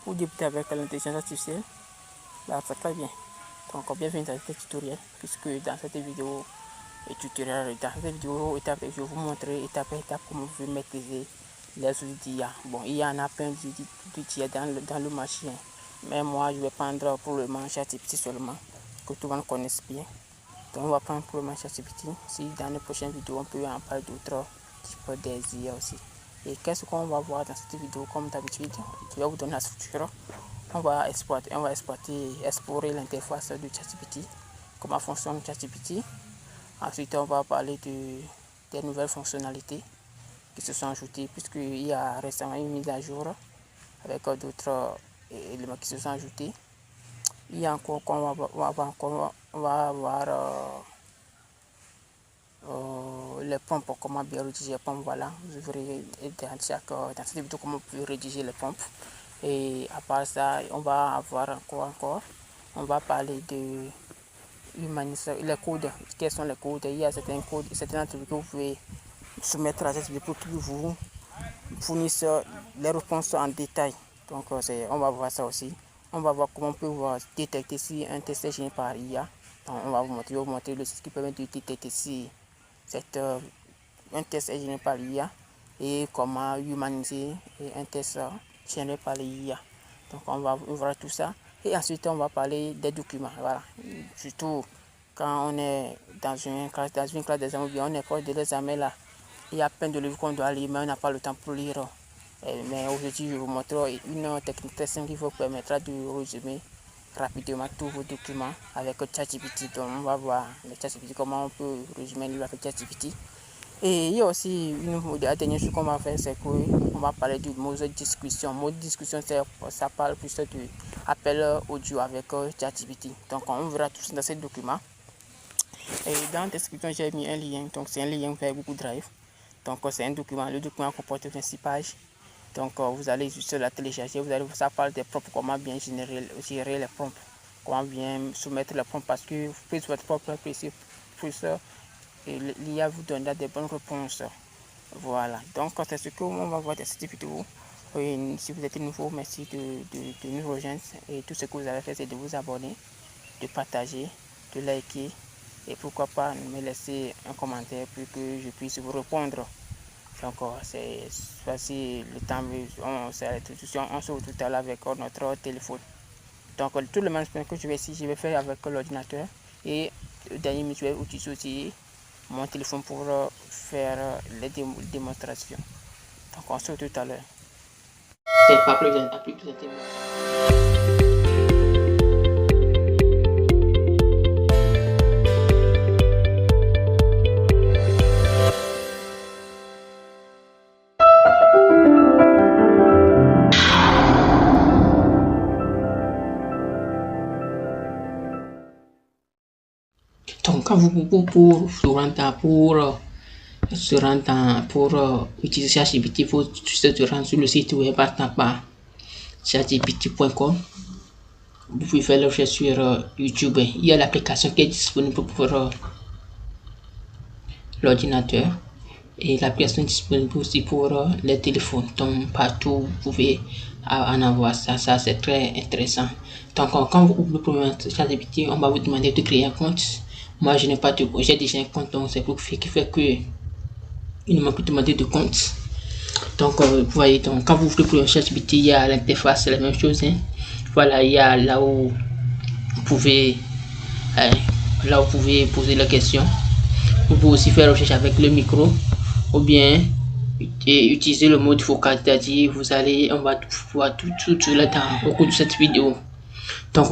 pour débuter avec l'intelligence artificielle. Là, c'est très bien. Donc, bienvenue dans ce tutoriel, puisque dans cette vidéo étape, je vais vous montrer étape par étape comment vous pouvez maîtriser les outils d'IA. Bon, il y en a plein d'outils dans le marché, mais moi, je vais prendre pour le moment ChatGPT seulement, que tout le monde connaisse bien. Donc, on va prendre pour le moment ChatGPT. Si dans les prochaines vidéos, on peut en parler d'autres types d'IA aussi. Et qu'est-ce qu'on va voir dans cette vidéo? Comme d'habitude, je vais vous donner la structure. On va explorer l'interface de ChatGPT, comment fonctionne ChatGPT. Ensuite, on va parler des nouvelles fonctionnalités qui se sont ajoutées, puisqu'il y a récemment une mise à jour avec d'autres éléments qui se sont ajoutés. Il y a encore, on va avoir les pompes, comment bien rédiger les pompes. Voilà, vous verrez dans cette vidéo comment vous pouvez rédiger les pompes. Et à part ça, on va avoir encore, on va parler de les codes. Quels sont les codes? Il y a certains codes, certains attributs que vous pouvez soumettre à cette vidéo pour qu'ils vous fournissent les réponses en détail. Donc, on va voir ça aussi. On va voir comment on peut détecter si un test est généré par IA. Donc, on va vous montrer le site qui permet de détecter si un test est généré par l'IA et comment humaniser un test généré par l'IA. Donc on va voir tout ça et ensuite on va parler des documents. Voilà, surtout quand on est dans une classe d'examen, on est proche de l'examen là, il y a plein de livres qu'on doit lire mais on n'a pas le temps pour lire. Mais aujourd'hui je vais vous montrer une technique très simple qui vous permettra de résumer rapidement tous vos documents avec ChatGPT. Donc on va voir le ChatGPT, comment on peut résumer un livre avec ChatGPT. Et il y a aussi la dernière chose qu'on va faire, c'est qu'on va parler du mode discussion. Mode discussion, ça parle plus de appel audio avec ChatGPT. Donc on verra tout ça dans ce document. Et dans la description, j'ai mis un lien. Donc c'est un lien vers Google Drive. Donc c'est un document. Le document comporte 26 pages. Donc vous allez juste la télécharger. Ça parle des prompts, comment bien gérer les prompts, comment bien soumettre les prompts, parce que plus votre propre PC, plus l'IA vous donnera des bonnes réponses. Voilà, donc c'est ce qu'on va voir dans cette vidéo. Et si vous êtes nouveau, merci de nous rejoindre. Et tout ce que vous allez faire, c'est de vous abonner, de partager, de liker. Et pourquoi pas me laisser un commentaire pour que je puisse vous répondre. Donc c'est facile, le temps, on se retrouve tout à l'heure avec notre téléphone. Donc tout le management que je vais faire avec l'ordinateur. Et le dernier minute, je vais utiliser aussi mon téléphone pour faire les démonstrations. Donc on se retrouve tout à l'heure. C'est pas plus Donc, quand vous pour utiliser ChatGPT, il faut juste se rendre sur le site web à tapant chatgpt.com. Vous pouvez faire la recherche sur YouTube. Il y a l'application qui est disponible pour l'ordinateur et l'application est disponible aussi pour les téléphones. Donc, partout, vous pouvez en avoir ça. Ça, c'est très intéressant. Donc, quand vous ouvrez le premier ChatGPT, on va vous demander de créer un compte. Moi, je n'ai pas de compte, j'ai déjà un compte, donc c'est pour qui fait que il ne m'a plus demandé de compte. Donc, vous voyez, donc, quand vous ouvrez pour le ChatGPT, il y a l'interface, c'est la même chose. Hein. Voilà, il y a là où vous pouvez poser la question. Vous pouvez aussi faire recherche avec le micro ou bien utiliser le mode vocal, c'est-à-dire on va voir tout là-dedans au cours de cette vidéo. Donc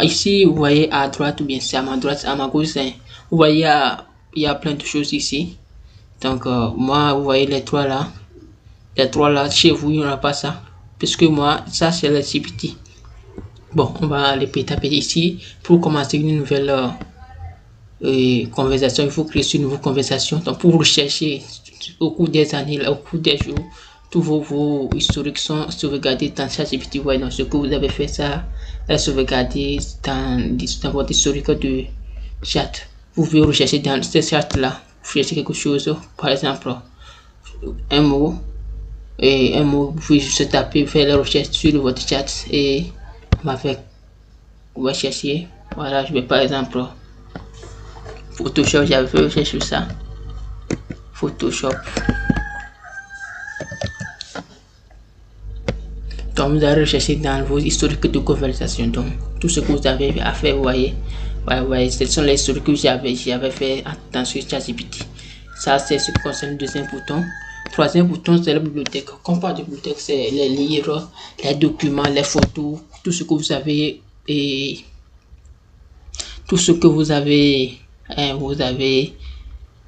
ici vous voyez à droite, ou bien c'est à ma droite, à ma gauche, vous voyez il y a plein de choses ici. Donc moi vous voyez les trois là, chez vous il n'y aura pas ça, puisque moi ça c'est le GPT. Bon, on va aller petit à petit ici. Pour commencer une nouvelle conversation, il faut créer une nouvelle conversation. Donc pour rechercher au cours des années, au cours des jours, tous vos historiques sont sauvegardés dans ChatGPT. Ouais, donc ce que vous avez fait, ça est sauvegardé dans votre historique de chat. Vous pouvez rechercher dans ce chat là, chercher quelque chose, par exemple un mot, un mot, vous pouvez juste taper, faire la recherche sur votre chat et on va chercher. Voilà, je vais par exemple Photoshop, j'avais fait recherche sur ça. Photoshop. Donc vous allez rechercher dans vos historiques de conversation. Donc tout ce que vous avez à faire, vous voyez. Vous voyez, ce sont les historiques que j'avais fait dans ce ChatGPT. Ça, c'est ce qui concerne le deuxième bouton. Troisième bouton, c'est la bibliothèque. Quand on parle de bibliothèque, c'est les livres, les documents, les photos, tout ce que vous avez et tout ce que vous avez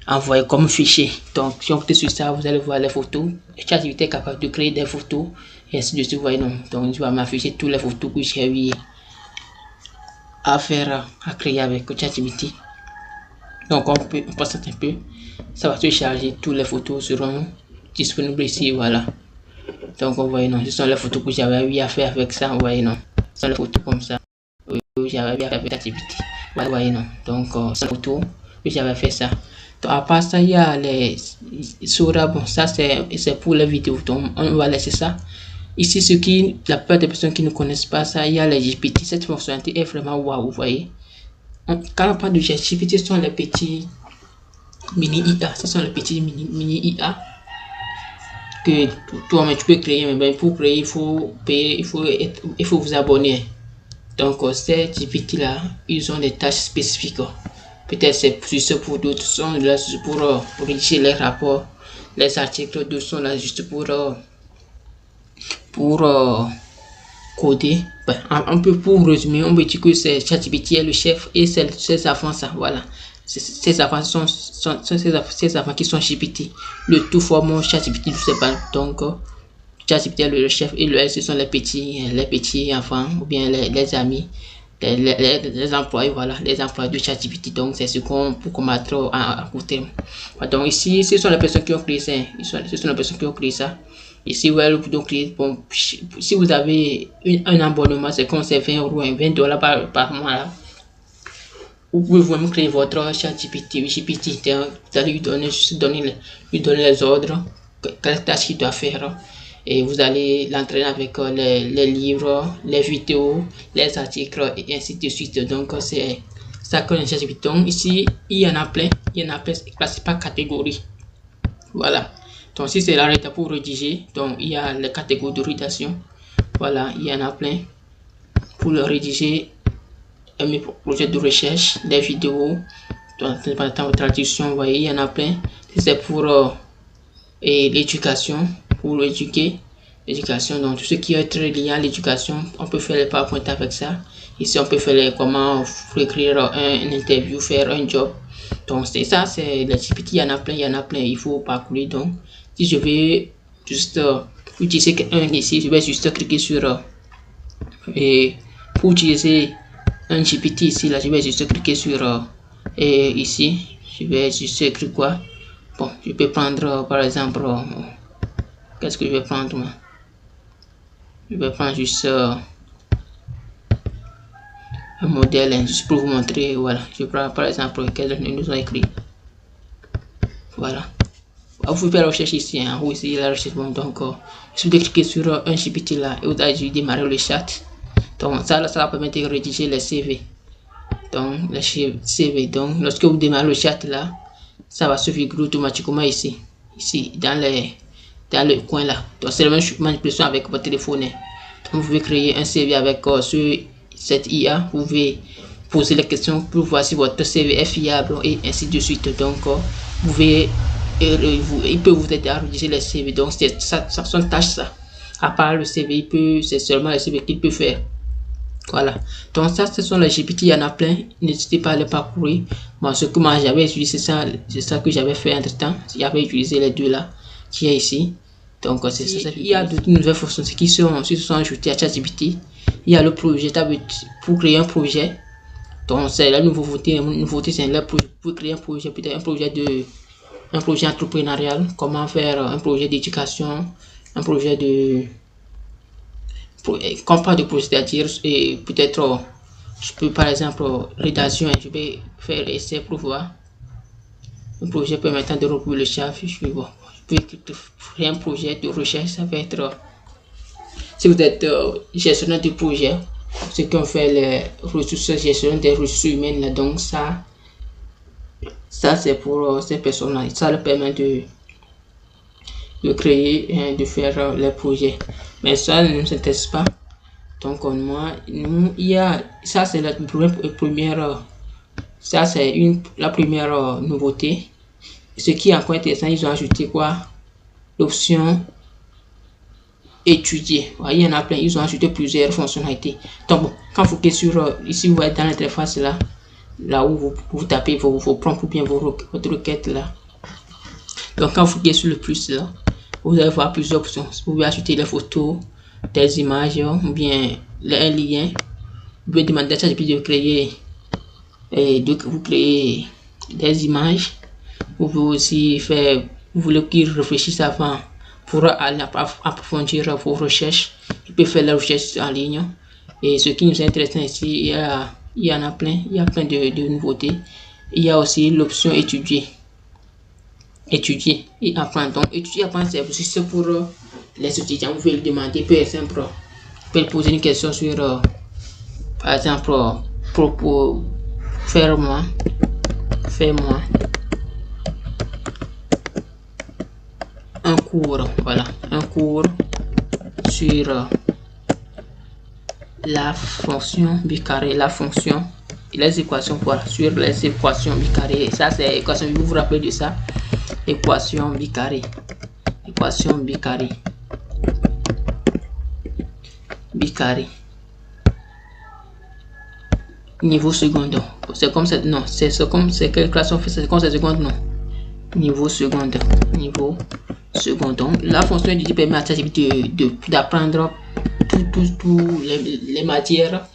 envoyé comme fichier. Donc, si on clique sur ça, vous allez voir les photos. ChatGPT est capable de créer des photos et ainsi de suite. Vous voyez, non. Donc, je vais m'afficher toutes les photos que j'ai eu à faire, à créer avec ChatGPT. Donc, on passe un peu. Ça va se charger. Toutes les photos seront disponibles ici. Voilà. Donc, vous voyez, non. Ce sont les photos que j'avais eu à faire avec ça. Vous voyez, non. Ce sont les photos comme ça. J'avais eu à faire avec ChatGPT. Vous voyez, non. Donc, c'est les photos que j'avais fait ça. Donc, à part ça, il y a les Sora. Bon, ça, c'est pour les vidéos. Donc, on va laisser ça. Ici, la plupart des personnes qui ne connaissent pas ça, il y a les GPT. Cette fonctionnalité est vraiment waouh, vous voyez. Quand on parle de GPT, ce sont les petits mini IA. Ce sont les petits mini IA que toi-même tu peux créer. Mais pour créer, il faut payer, il faut vous abonner. Donc, ces GPT là, ils ont des tâches spécifiques. Peut-être c'est plus pour d'autres, sont là pour rédiger les rapports, les articles, d'autres sont là juste pour coder. Ben, un peu pour résumer, on peut dire que c'est ChatGPT est le chef et c'est ses enfants ça, voilà. Ces enfants sont ces enfants qui sont GPT. Le tout forme ChatGPT, je sais pas. Donc ChatGPT est le chef et le S ce sont les petits enfants ou bien les amis. Les employés, voilà, les employés de ChatGPT. Donc, c'est ce qu'on peut combattre à court terme. Donc, ici, ce sont les personnes qui ont créé ça. Ce sont les personnes qui ont créé ça. Ici, vous allez créer, bon, si vous avez un abonnement, c'est comme c'est 20 euros, 20 dollars par mois. Là. Vous pouvez vraiment créer votre ChatGPT. Vous allez lui donner les ordres, quelle tâche il doit faire. Et vous allez l'entraîner avec les livres, les vidéos, les articles et ainsi de suite. Donc, c'est ça que les ChatGPT. Donc, ici, il y en a plein. Classé par catégorie. Voilà. Donc, si c'est la rédaction pour rédiger, donc il y a les catégories de rédaction. Voilà, il y en a plein. Pour le rédiger, un projet de recherche, des vidéos, dans traduction, vous voyez, il y en a plein. C'est pour l'éducation, pour éduquer. L'éducation, donc tout ce qui est très lié à l'éducation, on peut faire les PowerPoint avec ça. Ici, on peut faire comment écrire un interview, faire un job. Donc, c'est ça, c'est les GPT, il y en a plein, il faut parcourir. Donc, si je vais juste utiliser un ici, je vais juste cliquer sur et pour utiliser un GPT ici, là, je vais juste cliquer sur et ici, je vais juste écrire quoi. Bon, je peux prendre par exemple, qu'est-ce que je vais prendre moi? Je vais prendre juste un modèle juste pour vous montrer. Voilà, je prends par exemple qu'est-ce que nous ont écrit. Voilà. Vous pouvez faire la recherche ici, en haut ici, la recherche. Bon, donc, si vous cliquez sur un GPT là et vous allez démarrer le chat, donc ça va permettre de rédiger les CV. Donc, les CV. Donc, lorsque vous démarrez le chat là, ça va se figurer automatiquement ici, dans le coin là. Donc, c'est la même manipulation avec votre téléphone. Donc, vous pouvez créer un CV avec cette IA. Vous pouvez poser les questions pour voir si votre CV est fiable et ainsi de suite. Donc, vous pouvez il peut vous aider à rédiger les CV. Donc, c'est son tâche ça. À part le CV, c'est seulement le CV qu'il peut faire. Voilà. Donc, ça, ce sont les GPT. Il y en a plein. N'hésitez pas à les parcourir. Moi, ce que moi j'avais utilisé, c'est ça que j'avais fait entre temps. J'avais utilisé les deux là qui est ici. Donc, c'est ça. Il y a d'autres nouvelles fonctionnalités qui se sont ajoutées à ChatGPT. Il y a le projet pour créer un projet. Donc, c'est la nouveauté. C'est là pour créer un projet, peut-être un projet entrepreneurial, comment faire un projet d'éducation, un projet comme pas de projet, c'est-à-dire peut-être je peux par exemple rédaction, je vais faire essai pour voir un projet permettant de recouvrir le chef. pouvez créer un projet de recherche. Ça va être, si vous êtes gestionnaire de projet, ceux qui ont fait les ressources, gestion des ressources humaines, là, donc ça c'est pour ces personnes-là. Ça leur permet de créer, de faire les projets. Mais ça ne nous intéresse pas. Donc, moi, nous, il y a, ça c'est la première, ça c'est la première nouveauté. Ce qui est encore intéressant, ils ont ajouté quoi? L'option étudier. Il y en a plein, ils ont ajouté plusieurs fonctionnalités. Donc, bon, quand vous cliquez sur, ici, vous êtes dans l'interface là où vous tapez vos prompts ou bien votre requête là. Donc, quand vous cliquez sur le plus là, vous allez voir plusieurs options. Vous pouvez ajouter les photos, des images ou bien un lien. Vous pouvez demander à ChatGPT de créer vous créer des images. Vous pouvez aussi faire, vous voulez qu'il réfléchisse avant pour aller approfondir vos recherches. Il peut faire la recherche en ligne. Et ce qui nous intéresse ici, il y en a plein, il y a plein de nouveautés. Il y a aussi l'option étudier et apprendre. Donc, étudier et apprendre, c'est aussi pour les étudiants. Vous pouvez lui demander, par exemple, vous pouvez poser une question sur, par exemple, pour fais-moi un cours, voilà, un cours sur la fonction bicarrée, la fonction et les équations, voilà, sur les équations bicarrées. Ça, c'est équation, vous vous rappelez de ça? Équation bicarrée. Niveau seconde. C'est comme ça, non, c'est comme c'est quelle classe on fait, c'est comme ça seconde, non. Niveau seconde. Donc, la fonction étudier permet à ChatGPT d'apprendre toutes les matières.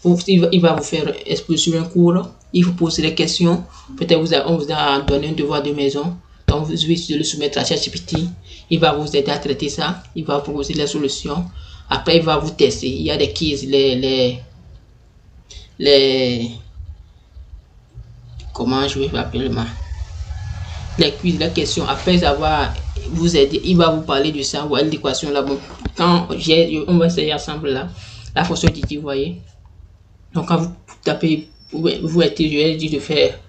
Il va vous faire exposer sur un cours. Il vous pose des questions. Peut-être on vous a donné un devoir de maison. Donc, vous devez le soumettre à ChatGPT. Il va vous aider à traiter ça. Il va vous proposer les solutions. Après, il va vous tester. Il y a des quiz, comment je vais appeler les quiz, les questions. Après avoir vous aider, il va vous parler de ça. Voilà l'équation là. Bon, quand on va essayer ensemble là, la fonction étudier, vous voyez. Donc, quand vous tapez, vous êtes dit de faire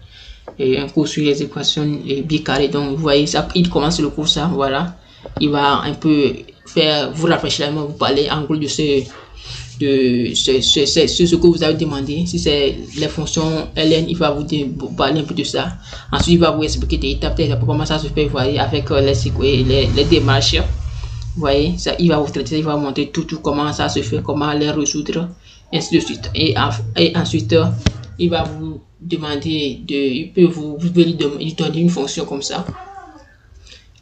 un cours sur les équations bicarrées. Donc, vous voyez ça, il commence le cours ça, voilà. Il va un peu faire, vous rafraîchir la main, vous parler en gros de ce que vous avez demandé. Si c'est les fonctions ln, il va vous parler un peu de ça. Ensuite, il va vous expliquer des étapes, comment ça se fait, vous voyez, avec les démarches. Vous voyez, ça, il va vous traiter, il va vous montrer tout comment ça se fait, comment les résoudre, ainsi de suite. Et ensuite, il va vous demander vous pouvez lui donner une fonction comme ça.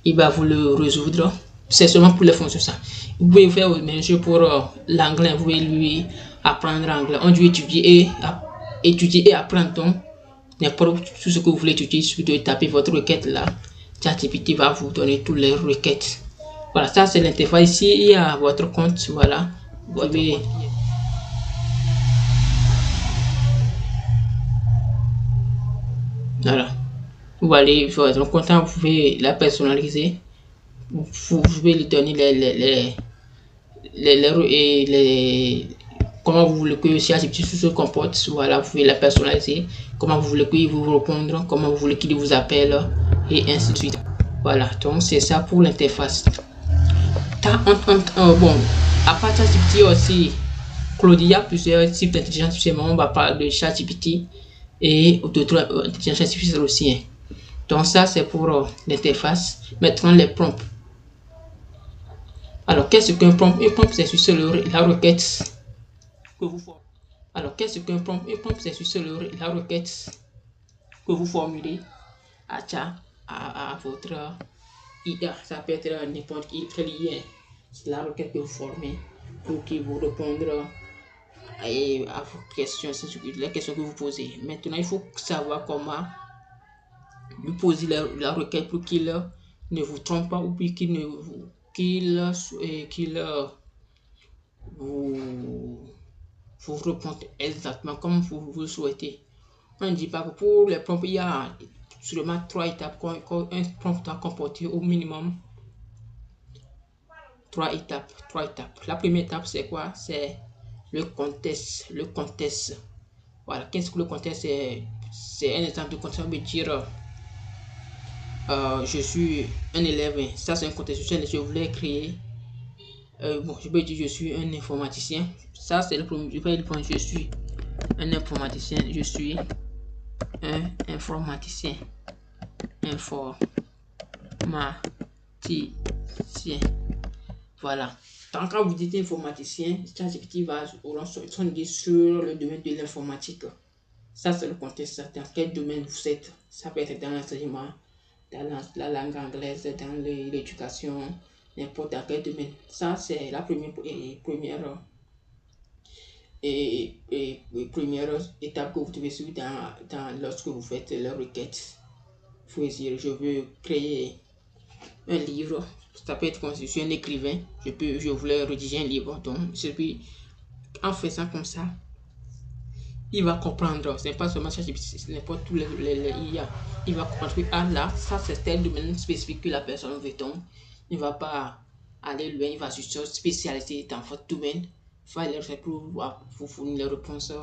Il va vous le résoudre. C'est seulement pour les fonctions ça. Vous pouvez faire même chose pour l'anglais. Vous pouvez lui apprendre l'anglais. On dit étudier et apprendre. Donc, n'importe tout ce que vous voulez étudier, si vous tapez votre requête là, ChatGPT va vous donner toutes les requêtes. Voilà, ça c'est l'interface. Ici, il y a votre compte. Voilà. Vous pouvez. Voilà. Vous allez sur votre compte, vous pouvez la personnaliser. Vous pouvez lui donner comment vous voulez que ChatGPT se comporte. Voilà, vous pouvez la personnaliser. Comment vous voulez qu'il vous réponde, comment vous voulez qu'il vous appelle et ainsi de suite. Voilà, donc c'est ça pour l'interface. Bon, à part ChatGPT aussi, Claude, il y a plusieurs types d'intelligence artificielle. On va parler de ChatGPT et d'autres intelligence artificielle aussi. Donc ça c'est pour l'interface. Maintenant les prompts. Alors qu'est-ce qu'un prompt? Un prompt c'est sur la requête que vous formulez. Alors qu'est-ce qu'un prompt? Un prompt c'est sur la requête que vous formulez à votre IA. Ça peut être n'importe quel IA. C'est la requête que vous formez pour qu'il vous réponde à vos questions, les questions que vous posez. Maintenant, il faut savoir comment lui poser la requête pour qu'il ne vous trompe pas ou qu'il ne vous vous réponde exactement comme vous le souhaitez. On ne dit pas que pour les prompts, il y a seulement 3 étapes qu'un prompt doit comporter au minimum. 3 étapes. La première étape, c'est quoi? C'est le contexte. Voilà, qu'est-ce que le contexte? C'est un exemple de contexte. On veut dire, je suis un élève. Ça, c'est un contexte. Je voulais créer. Bon, je peux dire, je suis un informaticien. Ça, c'est le premier. Je vais répondre, je suis un informaticien. Je suis un informaticien. Informaticien. Voilà. Donc, quand vous dites informaticien, ChatGPT va s'orienter sur le domaine de l'informatique. Ça, c'est le contexte. Dans quel domaine vous êtes? Ça peut être dans l'enseignement, dans la langue anglaise, dans l'éducation, n'importe quel domaine. Ça, c'est la première étape que vous devez suivre lorsque vous faites la requête. Il faut dire, je veux créer un livre. Ça peut être comme si je suis un écrivain. Je voulais rédiger un livre. Donc, en faisant comme ça, il va comprendre. C'est pas seulement ChatGPT, c'est n'importe tous les IA. Il va comprendre que là, ça c'est tel domaine spécifique que la personne veut. Donc, il ne va pas aller loin, il va juste spécialiser dans votre domaine. Il va aller pour vous fournir les réponses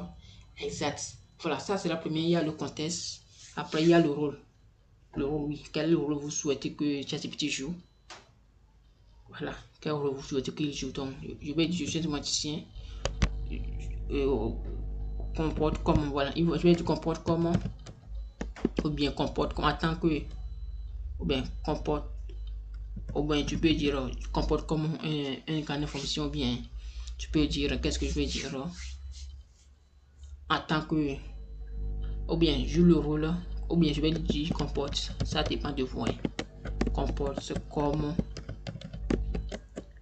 exactes. Voilà, ça c'est la première. Il y a le contexte. Après, il y a le rôle. Le rôle, oui. Quel rôle vous souhaitez que ChatGPT joue? Voilà, quel rôle vous souhaitez qu'il joue? Donc, je vais dire, je suis informaticien. Comporte comme, voilà, je vais dire comporte comment, ou bien comporte comme en tant que, ou bien comporte, ou bien tu peux dire comporte comme un canal de fonction, ou bien tu peux dire, qu'est-ce que je vais dire en tant que, ou bien joue le rôle, ou bien je vais dire comporte, ça dépend de vous. Comporte comme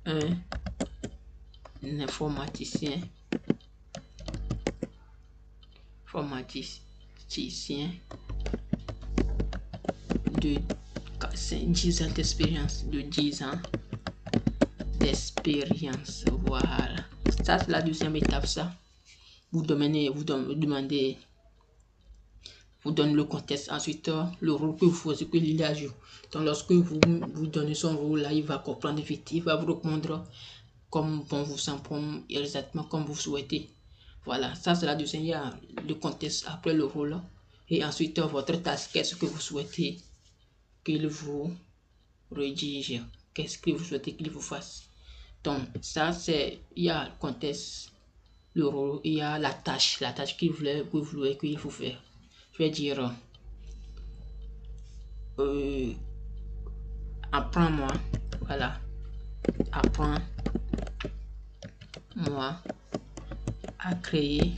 un informaticien de 10 ans d'expérience, voilà. Ça c'est la deuxième étape. Ça vous demandez, vous donne le contexte, ensuite le rôle que vous faites, que l'IA joue. Donc lorsque vous donnez son rôle là, il va comprendre vite, il va vous répondre comme bon vous semble, exactement comme vous souhaitez. Voilà, ça c'est la deuxième. Il y a le contexte après le rôle, et ensuite votre tâche, qu'est-ce que vous souhaitez qu'il vous rédige, qu'est-ce que vous souhaitez qu'il vous fasse. Donc ça c'est, il y a le contexte, le rôle, il y a la tâche qu'il voulait qu'il faut faire. Je vais dire apprends-moi, voilà, apprends-moi à créer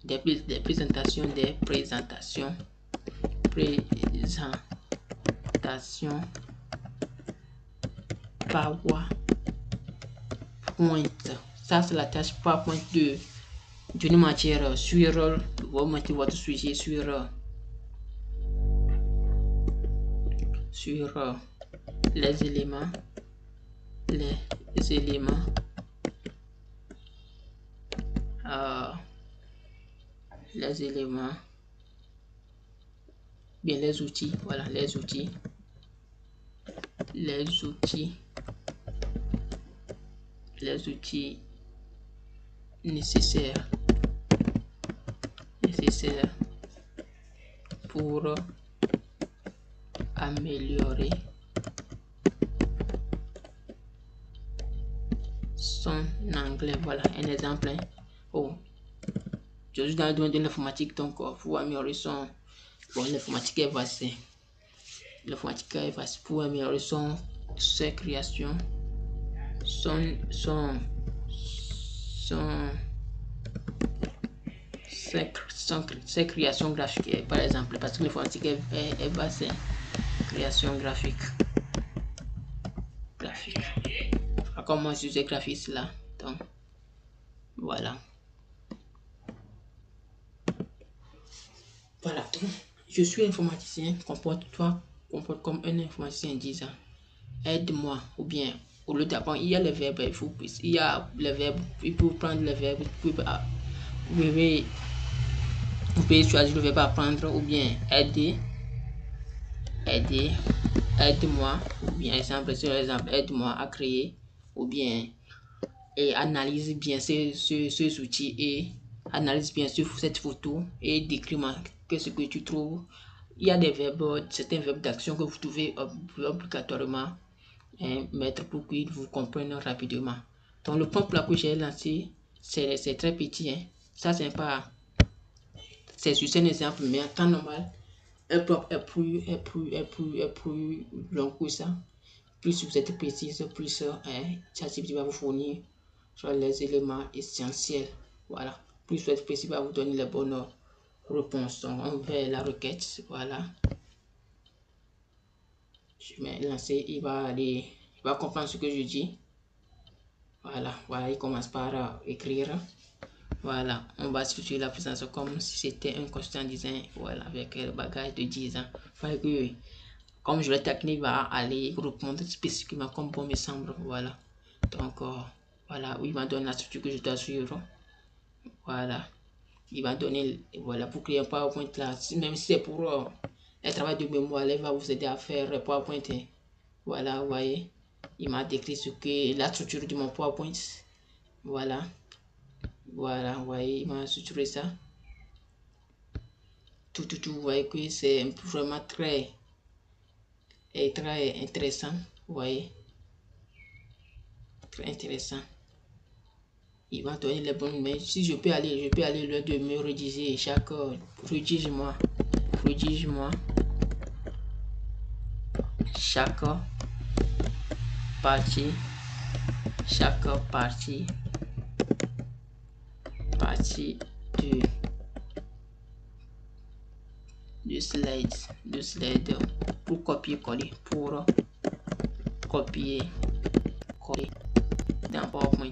des présentations PowerPoint. Ça c'est la tâche PowerPoint d'une matière sur, vous mettez votre sujet sur les éléments bien les outils, voilà, les outils nécessaires pour améliorer son anglais. Voilà un exemple. Oh, je suis dans le domaine de l'informatique, donc pour améliorer son, bon, l'informatique est vaste. Pour améliorer ses créations, ses créations graphiques, par exemple, parce que l'informatique est vaste. Création graphique. Comment je suis graphiste là. Donc, voilà. Voilà, donc, je suis informaticien, comporte comme un informaticien en disant aide-moi, ou bien au lieu d'apprendre, il y a les verbes, il y a les verbes, il faut prendre les verbes, vous pouvez choisir le verbe apprendre ou bien aider, aide-moi, ou bien exemple, sur l'exemple, aide-moi à créer, ou bien analyse bien ces outils et analyse bien cette photo et décris-moi qu'est-ce que tu trouves. Il y a des verbes, certains verbes d'action que vous devez obligatoirement mettre pour qu'ils vous comprennent rapidement. Donc le prompt là que j'ai lancé, c'est très petit, hein. Ça c'est pas, c'est juste un exemple, mais en temps normal, un prompt est plus long que ça. Plus vous êtes précise, plus ChatGPT va vous fournir sur les éléments essentiels. Voilà. Plus vous êtes précis, va vous donner les bonnes réponses. Donc on fait la requête. Voilà. Je vais lancer, il va comprendre ce que je dis. Voilà, voilà, il commence par écrire. Voilà, on va structurer la présence comme si c'était un consultant design, voilà, avec le bagage de 10 ans. Enfin, que, comme je l'ai technique, il va aller répondre spécifiquement comme bon me semble. Voilà. Donc, voilà, il va donner la structure que je dois suivre. Voilà. Il va donner, voilà, pour créer un PowerPoint là, même si c'est pour un travail de mémoire, il va vous aider à faire un PowerPoint. Hein. Voilà, vous voyez, il m'a décrit ce que la structure de mon PowerPoint. Voilà, voilà, vous voyez, il m'a structuré ça. Tout, vous voyez que c'est vraiment très intéressant. Vous voyez, très intéressant. Il va donner les bonnes mails. Si je peux aller l'heure de me rédiger chaque rédige-moi chaque partie de slide pour copier-coller dans PowerPoint,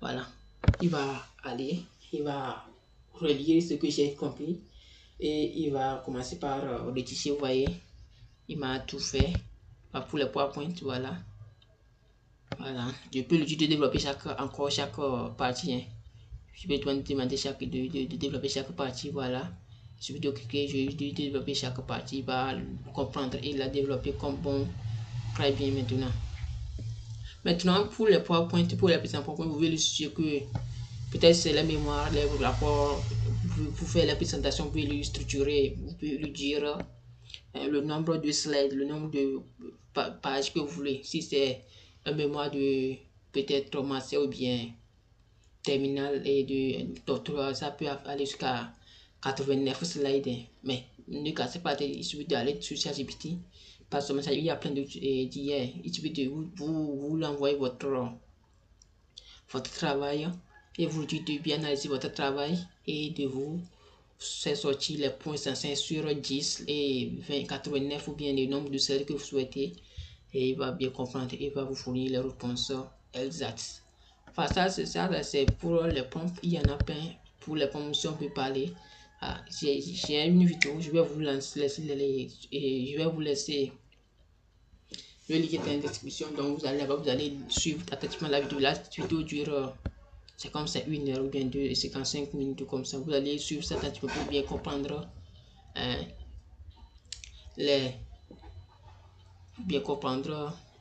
voilà, il va relire ce que j'ai compris et il va commencer par rédiger. Vous voyez, il m'a tout fait pour les PowerPoint. Voilà, je peux lui dire de développer chaque partie, hein. Je vais demander de développer chaque partie. Voilà, je vais cliquer, je vais développer chaque partie. Il va comprendre et la développer comme bon. Très bien. Maintenant, pour les PowerPoint, pour les présentations, vous pouvez lui dire que peut-être c'est la mémoire, les rapports, vous faites la présentation, vous pouvez lui structurer, vous pouvez lui dire le nombre de slides, le nombre de pages que vous voulez. Si c'est un mémoire de peut-être master ou bien terminal et de doctorat, ça peut aller jusqu'à 89 slides. Mais ne cassez pas, il suffit d'aller sur ChatGPT. Parce que il y a plein d'IA. Il suffit de vous l'envoyer votre travail et vous dites de bien analyser votre travail et de vous faire sortir les points essentiels sur 10 et 20, 89 ou bien le nombre de celles que vous souhaitez et il va bien comprendre et il va vous fournir les réponses exactes. Enfin, ça c'est pour les pompes. Il y en a plein pour les pompes si on peut parler. J'ai une vidéo, je vais vous laisser je vais lire dans la description, donc vous allez suivre attentivement la vidéo. La vidéo dure, c'est comme ça, 1 heure ou bien 2 et 55 minutes comme ça. Vous allez suivre ça attentivement pour bien comprendre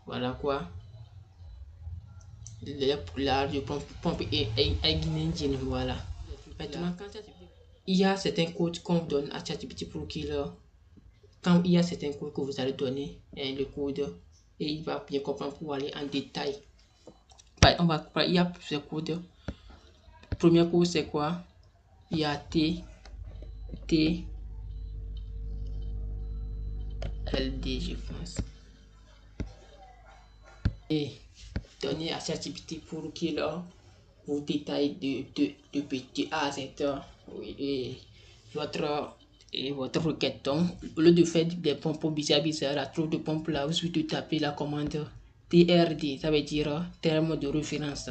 voilà quoi, l'art de pompe et engine, voilà. Maintenant, il y a certains codes qu'on donne à ChatGPT pour qu'il quand il y a certains codes que vous allez donner le code et il va bien comprendre pour aller en détail. Il y a plusieurs codes. Premier code c'est quoi? Il y a T L D, je pense, et donner à ChatGPT pour qu'il vous détaille de petit A à Z et votre requête. Donc, au lieu de faire des pompes bizarres, la trop de pompes là, vous suffit de taper la commande TRD, ça veut dire terme de référence.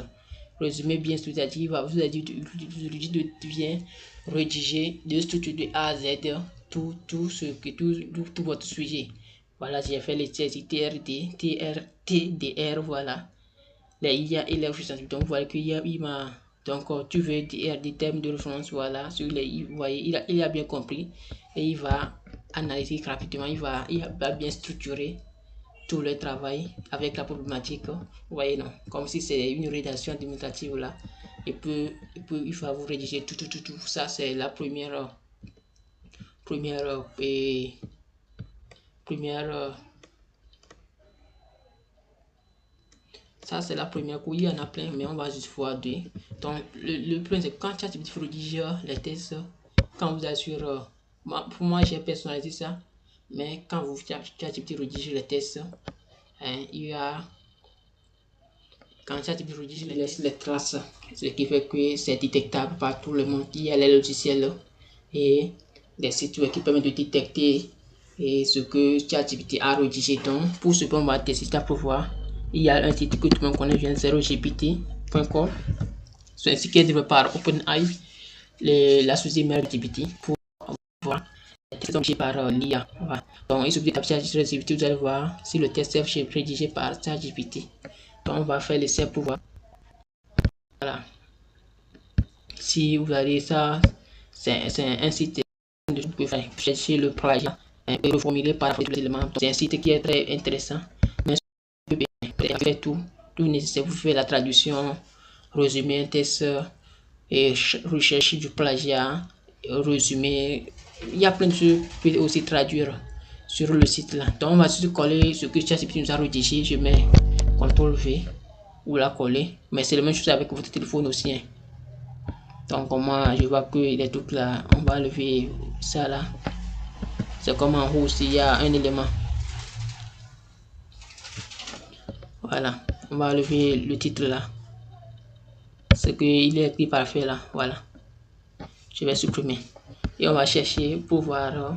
Résumez bien ce que vous avez dit, vous avez dit de bien rédiger de structure de A à Z tout votre sujet. Voilà, j'ai fait les tests TRD, TDR, voilà. Les IA et les recherches. Donc, voilà qu'il m'a. Donc, tu veux dire des thèmes de référence, voilà. Sur les, vous voyez, il a bien compris. Et il va analyser rapidement. Il va bien structurer tout le travail avec la problématique. Vous voyez, non. Comme si c'est une rédaction administrative, là. Il va vous rédiger tout. Ça, c'est la première ça c'est la première cours. Il y en a plein, mais on va juste voir deux. Donc le problème c'est quand ChatGPT rédige les tests, quand vous assure, pour moi j'ai personnalisé ça, mais quand vous ChatGPT rédige les tests, il y a quand ChatGPT rédige il laisse les traces, ce qui fait que c'est détectable par tout le monde. Il y a les logiciels et des sites web qui permettent de détecter et ce que ChatGPT a rédigé. Donc pour ce qu'on va tester pour voir, il y a un site que tout le monde connaît, 0gpt.com. C'est un site qui est développé par OpenAI, la société mère de GPT, pour voir les tests rédigés par l'IA. Voilà. Donc il suffit de taper ChatGPT, vous allez voir si le test est rédigé par ChatGPT. Donc on va faire l'essai pour voir. Voilà. Si vous allez ça, c'est un site de vous pouvez faire chercher le plagiat et reformuler par les éléments. C'est un site qui est très intéressant. Mais vous pouvez faire tout nécessaire. Vous faites la traduction, résumé, un test et recherche du plagiat, résumé. Il y a plein de choses que vous pouvez aussi traduire sur le site là. Donc on va juste coller ce que ChatGPT nous a rédigé. Je mets CTRL V ou la coller. Mais c'est la même chose avec votre téléphone aussi. Hein. Donc moi je vois que les trucs là, on va lever ça là. C'est comme en haut s'il y a un élément. Voilà, on va lever le titre là. C'est qu'il est écrit parfait là. Voilà. Je vais supprimer. Et on va chercher pour voir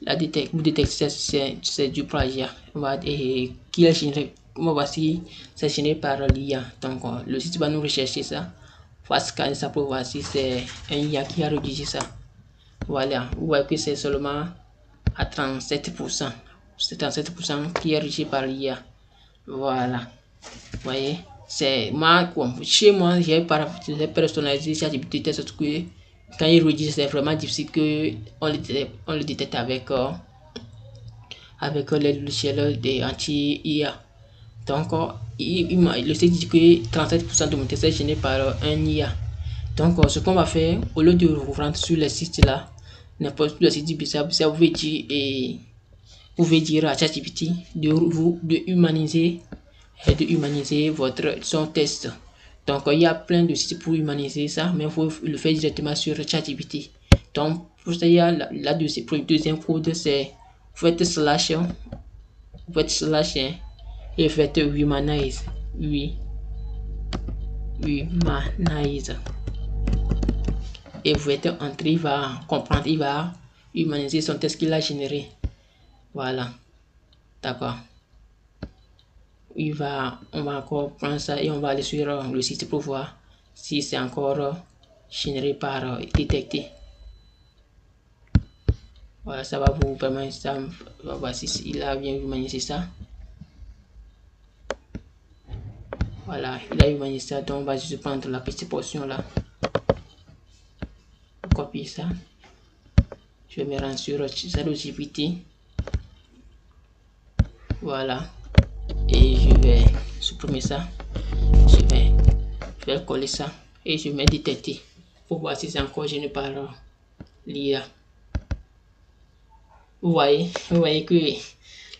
la détecte. Vous détectez c'est du plagiat. On va qui est généré. On va voir si c'est généré par l'IA. Donc le site va nous rechercher ça. On va scanner ça pour voir si c'est un IA qui a rédigé ça. Voilà, vous voyez que c'est seulement à 37%. C'est 37% qui est rédigé par l'IA. Voilà, vous voyez, c'est moi, chez moi, j'ai personnalisé ChatGPT de sorte que quand il rédige, c'est vraiment difficile que on le détecte avec les logiciels de anti-IA. Donc, le site dit que 37% de mon texte est généré par un IA. Donc, ce qu'on va faire, au lieu de vous rendre sur les sites là, n'importe quel site bizarre, vous pouvez dire à ChatGPT de humaniser son test. Donc, il y a plein de sites pour humaniser ça, mais il faut le faire directement sur ChatGPT. Donc, pour ça, il y a la deuxième code, c'est vous faites slash et faites humanize. Humanize. Et vous faites entrer, il va comprendre, il va humaniser son test qu'il a généré. Voilà. D'accord. On va encore prendre ça et on va aller sur le site pour voir si c'est encore généré par détecté. Voilà, ça va vous permettre ça. On va voir si il a bien humanisé ça. Voilà, il a humanisé ça. Donc on va juste prendre la petite portion là. Copier ça. Je vais me rendre sur ChatGPT. Voilà. Et je vais supprimer ça. Je vais coller ça. Et je vais détecter. Pour voir si c'est encore gêné par l'IA. Vous voyez que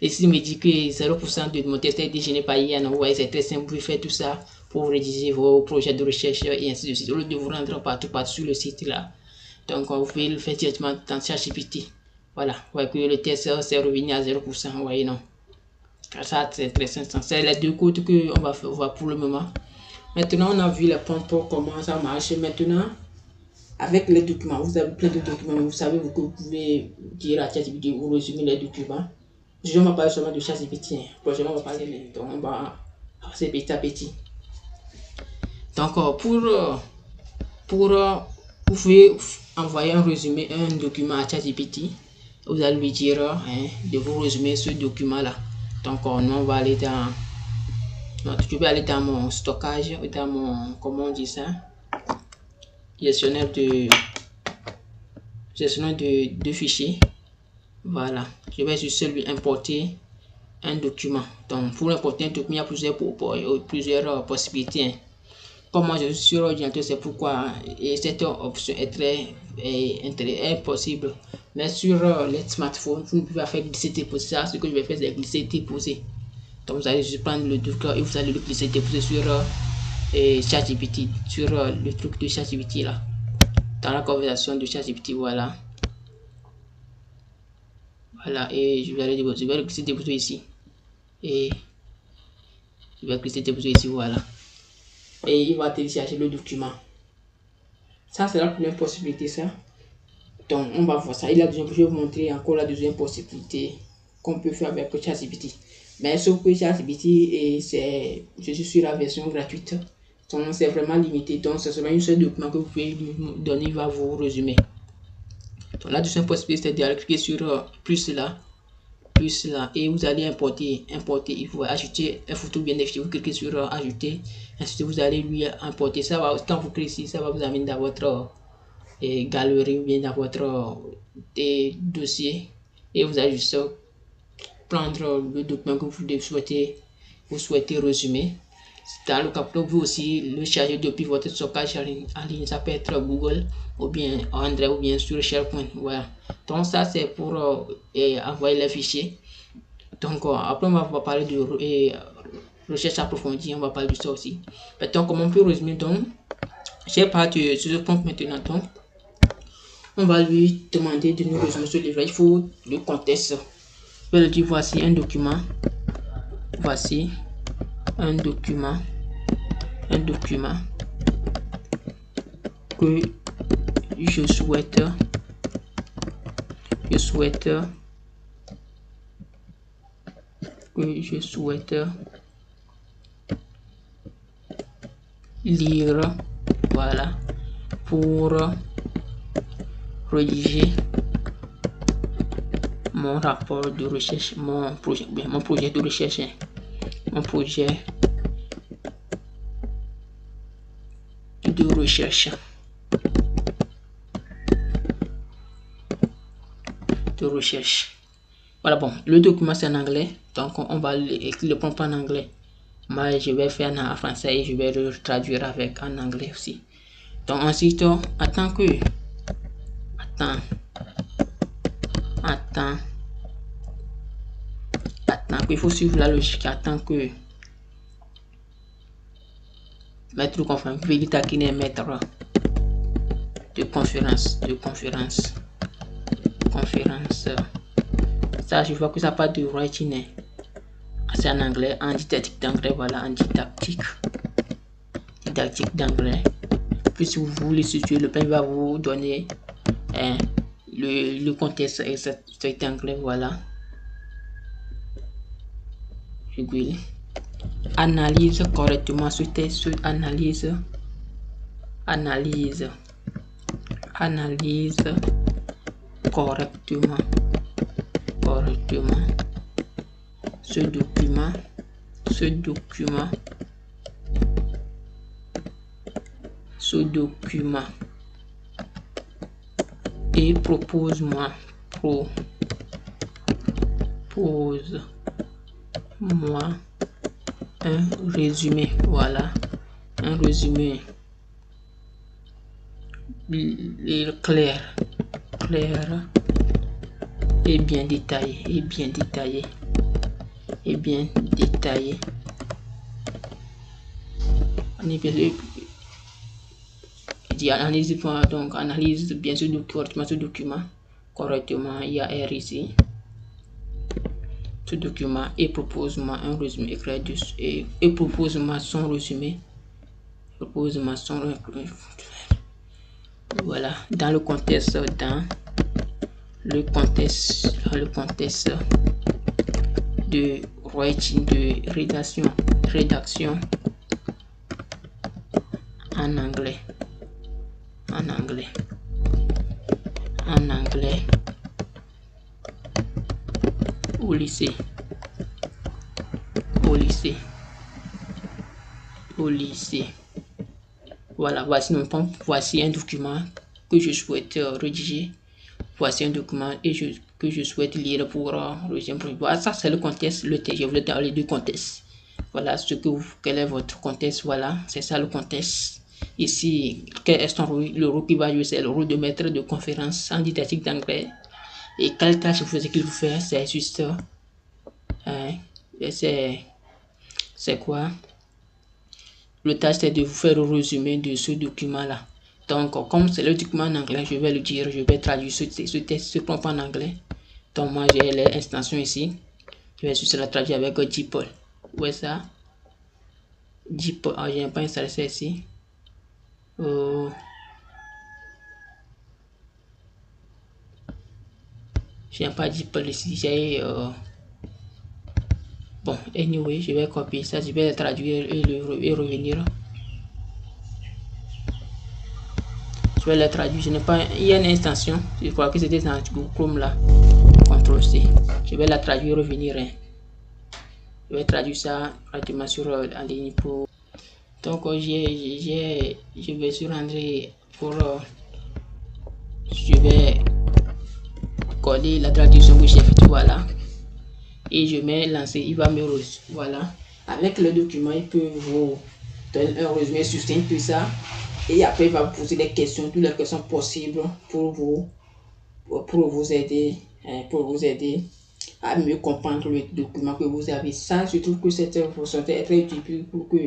ici me dit que 0% de mon test est gêné par l'IA. Vous voyez, c'est très simple. Vous pouvez faire tout ça pour rédiger vos projets de recherche et ainsi de suite. Au lieu de vous rendre partout sur le site là. Donc, vous pouvez le faire directement dans ChatGPT. Voilà. Vous voyez que le test c'est revenu à 0%. Vous voyez, non? Ça, c'est très simple. C'est les deux codes qu'on va voir pour le moment. Maintenant, on a vu les pompes, comment ça marche. Maintenant, avec les documents, vous avez plein de documents. Vous savez que vous pouvez dire à ChatGPT ou résumer les documents. Je ne vais pas parler seulement de ChatGPT. Prochainement, on va parler de. Donc, on va avancer petit à petit. Donc, vous pouvez envoyer un résumé, un document à ChatGPT. Vous allez lui dire de vous résumer ce document-là. Donc, nous, on va aller dans... je vais aller dans mon stockage, dans mon... Comment on dit ça? Gestionnaire de fichiers. Voilà. Je vais juste lui importer un document. Donc, pour importer un document, il y a plusieurs possibilités. Comme moi, je suis sur ordinateur, c'est pourquoi cette option est très impossible. Mais sur les smartphones, vous ne pouvez faire glisser-déposer. Ça, ce que je vais faire, c'est glisser-déposer. Donc, vous allez juste prendre le document et vous allez le glisser-déposer sur ChatGPT, sur le truc de ChatGPT là. Dans la conversation de ChatGPT, voilà. Voilà, et je vais le glisser-déposer ici. Et je vais glisser-déposer ici, voilà. Et il va télécharger le document. Ça, c'est la première possibilité, ça. Donc, on va voir ça. Et la deuxième, je vais vous montrer encore la deuxième possibilité qu'on peut faire avec ChatGPT. Mais sauf que ChatGPT, je suis sur la version gratuite. Donc, c'est vraiment limité. Donc, ce sera un seul document que vous pouvez lui donner, il va vous résumer. Donc, la deuxième possibilité, c'est d'aller cliquer sur plus là, et vous allez importer. Il faut ajouter une photo bien définie. Vous cliquez sur ajouter. Ensuite, vous allez lui importer. Ça va, quand vous cliquez ici, ça va vous amener dans votre galerie ou bien dans votre dossier. Et vous allez juste prendre le document que vous souhaitez résumer. Dans le cas où vous aussi le charger depuis votre stockage en ligne, ça peut être Google ou bien Android ou bien sur SharePoint. Voilà. Donc ça c'est pour envoyer les fichiers. Donc après on va parler de recherche approfondie, on va parler de ça aussi. Maintenant comment on peut résumer, donc j'ai parti de ce point maintenant. Donc on va lui demander de nous résumer ce livre. Il faut le contexte. Je vais lui dire voici un document. Voici un document que je souhaite lire, voilà, pour rédiger mon rapport de recherche, mon projet de recherche, mon projet de recherche. Voilà, bon, le document c'est en anglais, donc on va écrire le prompt en anglais. Moi, je vais faire en français et je vais le traduire avec en anglais aussi. Donc ensuite, il faut suivre la logique. Attends que maître conférence, Vélita qui est maître de conférence. Ça, je vois que ça part de writing. C'est en anglais, en didactique d'anglais, voilà, en didactique d'anglais. Puis si vous voulez situer, le père va vous donner le contexte exact anglais, voilà. Analyse correctement ce texte, analyse correctement ce document et propose-moi un résumé, voilà, un résumé clair et bien détaillé, analyse bien ce document correctement, il y a R ici, ce document, et propose-moi un résumé et propose-moi son résumé, voilà, dans le contexte de writing, de rédaction en anglais. en anglais au lycée. Voilà, voici mon prompt. Voici un document que je souhaite rédiger. Voici un document que je souhaite lire pour le voilà, ça c'est le contexte, le texte. Je voulais parler du contexte. Voilà quel est votre contexte. Voilà, c'est ça le contexte. Ici, quel est son rôle? Le rôle qui va jouer, c'est le rôle de maître de conférence en didactique d'anglais. Et quelle tâche qu'il vous fait? C'est juste, c'est quoi? Le tâche, c'est de vous faire le résumé de ce document-là. Donc, comme c'est le document en anglais, je vais le dire, je vais traduire ce texte, ce prompt en anglais. Donc, moi, j'ai les extensions ici. Je vais juste la traduire avec DeepL. Où est ça? DeepL, je n'ai pas installé ça ici. Je n'ai pas DeepL ici. J'ai bon, anyway, je vais copier ça, je vais le traduire et revenir. Je vais le traduire, je n'ai pas, il y a une extension, je crois que c'était dans Google Chrome là. CTRL C. Je vais la traduire et revenir. Je vais traduire ça pratiquement sur en ligne pour. Donc je vais sur André pour je vais coller la traduction que j'ai faite, voilà, et je mets lancer, il va me voilà, avec le document il peut vous donner un résumé succinct de ça, et après il va vous poser des questions, toutes les questions possibles pour vous aider à mieux comprendre le document que vous avez. Ça, je trouve que cette fonction est très utile pour que,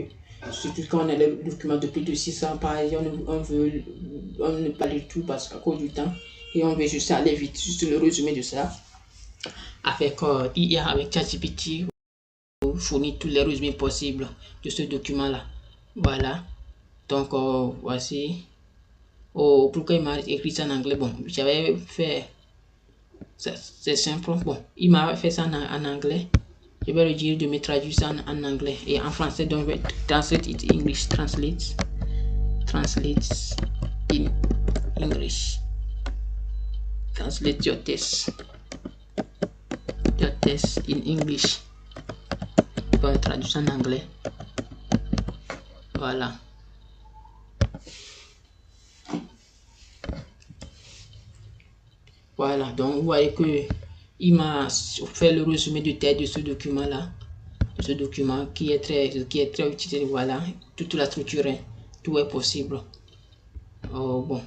surtout quand on a le document de plus de 600 pages, on ne pas du tout parce qu'à cause du temps, et on veut juste aller vite, juste le résumé de ça. Avec IA, avec ChatGPT, vous fournit tous les résumés possibles de ce document-là. Voilà. Donc, voici. Pourquoi il m'a écrit ça en anglais? Bon, j'avais fait. C'est simple. Bon, il m'a fait ça en anglais. Je vais lui dire de me traduire ça en anglais et en français. Donc, je vais translate it English. Translate in English. Translate your test. Your test in English. Je vais traduire ça en anglais. Voilà. Voilà, donc vous voyez que il m'a fait le résumé de tête de ce document là, de ce document qui est très utile. Voilà, toute la structure, tout est possible. Bon,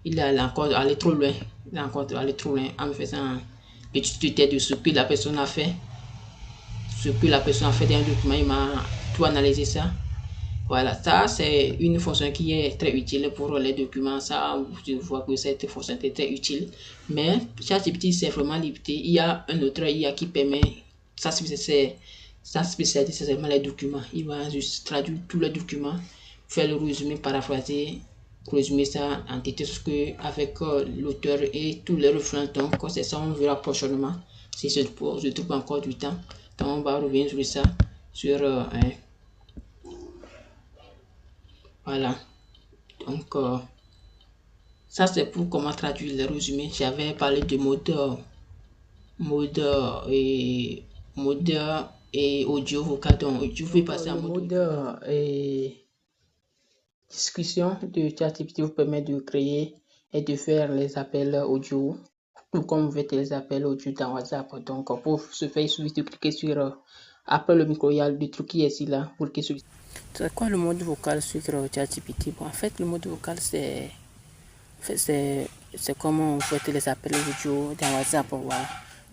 il a encore allé trop loin, en me faisant un petit tête de ce que la personne a fait, dans un document. Il m'a tout analysé ça. Voilà, ça c'est une fonction qui est très utile pour les documents. Ça, je vois que cette fonction est très utile. Mais ChatGPT, c'est vraiment limité. Il y a un autre IA qui permet, sa spécialité, c'est seulement les documents. Il va juste traduire tous les documents, faire le résumé, paraphraser, résumer ça en détail avec l'auteur et tous les références. Donc, c'est ça, on verra prochainement. Si je trouve encore du temps, donc on va revenir sur ça, voilà. Donc, ça c'est pour comment traduire les résumés. J'avais parlé de mode et audio vocal. Donc, je vais passer en mode et discussion de ChatGPT vous permet de créer et de faire les appels audio, tout comme vous faites les appels audio dans WhatsApp. Donc, pour ce faire, il suffit de cliquer sur après le micro, il y a le truc qui est ici là pour cliquer sur. C'est quoi le mode vocal sur ChatGPT? Bon, en fait, le mode vocal, c'est comment on fait les appels audio dans WhatsApp. Voilà.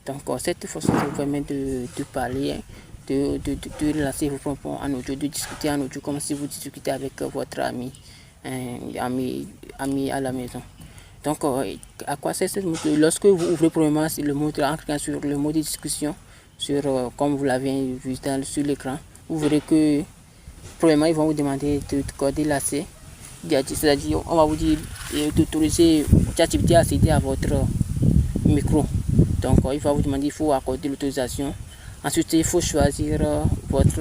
Donc, cette fonction vous permet de parler, de lancer vos propos en audio, de discuter en audio comme si vous discutez avec votre ami à la maison. Donc, à quoi sert ce mode? Lorsque vous ouvrez premièrement le mode, en cliquant sur le mode de discussion, comme vous l'avez vu sur l'écran, vous verrez que premièrement, ils vont vous demander de coder l'accès. C'est-à-dire, on va vous dire d'autoriser ChatGPT à accéder à votre micro. Donc, il va vous demander, il faut accorder l'autorisation. Ensuite, il faut choisir votre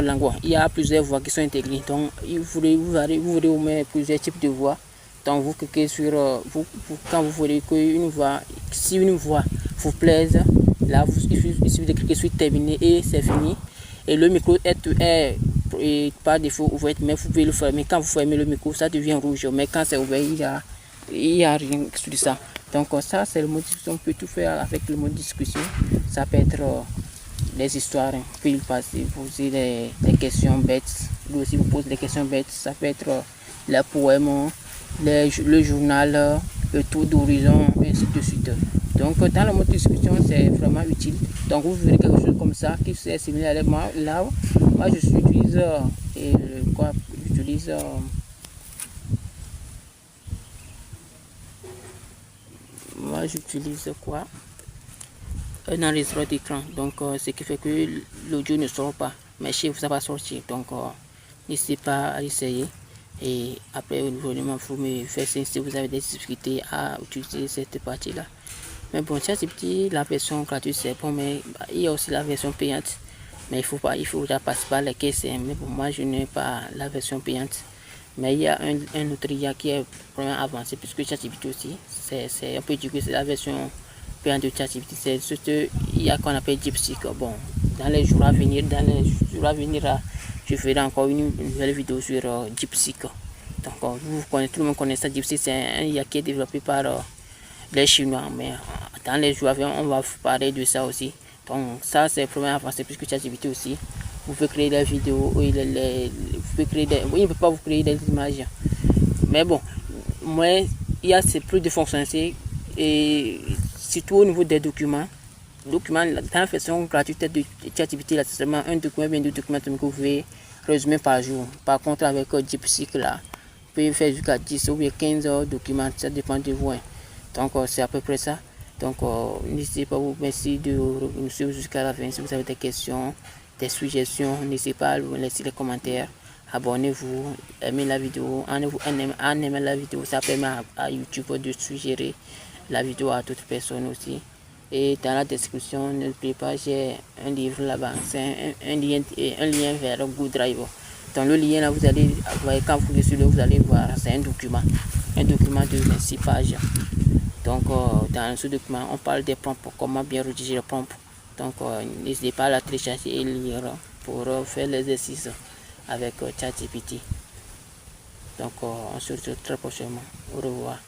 langue. Il y a plusieurs voix qui sont intégrées. Donc, vous verrez plusieurs types de voix Donc vous cliquez sur, quand vous voulez qu'une voix, si une voix vous plaise, là il suffit de cliquer sur terminer et c'est fini. Et le micro est par défaut ouvert, mais vous pouvez le fermer. Quand vous fermez le micro, ça devient rouge, mais quand c'est ouvert, il y a rien sur ça. Donc ça c'est le mode discussion. On peut tout faire avec le mode discussion. Ça peut être des histoires, puis il passe, poser des questions bêtes. Lui aussi vous pose des questions bêtes. Ça peut être les poèmes, le journal, le tour d'horizon, et ainsi de suite. Donc dans le mode discussion, c'est vraiment utile. Donc vous verrez quelque chose comme ça qui est similaire à moi. Là, moi j'utilise quoi? J'utilise quoi? Un enregistreur d'écran. Donc ce qui fait que l'audio ne sort pas. Mais chez vous ça va sortir. Donc n'hésitez pas à essayer. Et après au niveau vous me faites signe si vous avez des difficultés à utiliser cette partie là. Mais bon, ChatGPT, la version gratuite c'est bon, mais il y a aussi la version payante. Mais il faut déjà passer par les caisses. Mais bon, moi je n'ai pas la version payante. Mais il y a un autre IA qui est vraiment avancé, puisque ChatGPT aussi, c'est un peu du coup c'est la version payante de ChatGPT. C'est ce IA qu'on appelle DeepSeek. Bon, dans les jours à venir, je ferai encore une nouvelle vidéo sur DeepSeek. Donc tout le monde connaît ça. DeepSeek c'est un IA qui est développé par les Chinois, mais dans les jours à venir, on va parler de ça aussi. Donc ça c'est vraiment avancé, puisque ChatGPT aussi, vous pouvez créer des vidéos, vous pouvez créer il ne peut pas vous créer des images. Mais bon, moi, il y a plus de fonctionnalités, et surtout au niveau des documents. Dans la version gratuite de ChatGPT, là, c'est seulement un document, bien deux documents que vous pouvez résumer par jour. Par contre, avec DeepSeek, là, vous pouvez faire jusqu'à 10 ou 15 documents, ça dépend de vous. Hein. Donc, c'est à peu près ça. Donc, n'hésitez pas, vous merci de nous suivre jusqu'à la fin. Si vous avez des questions, des suggestions, n'hésitez pas à laisser les commentaires. Abonnez-vous, aimez la vidéo. En aimant la vidéo, ça permet à YouTube de suggérer la vidéo à d'autres personnes aussi. Et dans la description, n'oubliez pas, j'ai un livre là-bas. C'est un lien vers Google Drive. Dans le lien là, vous allez voir, quand vous cliquez sur le, vous allez voir, c'est un document de 26 pages. Donc dans ce document, on parle des prompts, comment bien rédiger les prompts. Donc n'hésitez pas à la télécharger et lire pour faire l'exercice avec ChatGPT. Donc on se retrouve très prochainement. Au revoir.